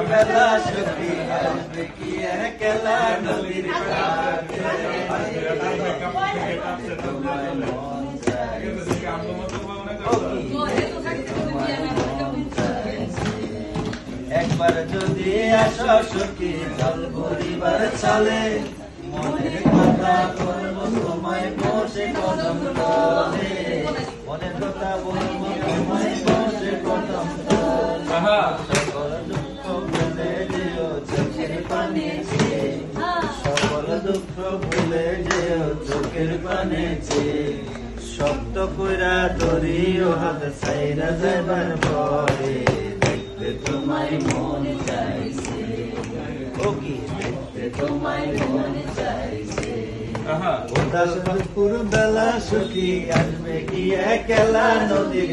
বেলা সখী আসবে কি একলা নদীর ঘাটে একবার যদি আসো সখী জল পরিবার চলে মনের কথা বলবো তোমায় বসে কদম তলে মনের কথা বলবো তোমায় বসে কদম তলে সকল দুঃখ ভুলে যেও চোখের পানে চেয়ে সকল দুঃখ ভুলে যেও চোখের পানে চেয়ে শক্ত কইরা ধরিও হাত ছাইরা যাবার পরে দেখতে তোমায় মন চাইছে ও কি দেখতে তোমায় মন চাইছে উদাস দুপুর বেলা সখী আসবে কি একলা নদীর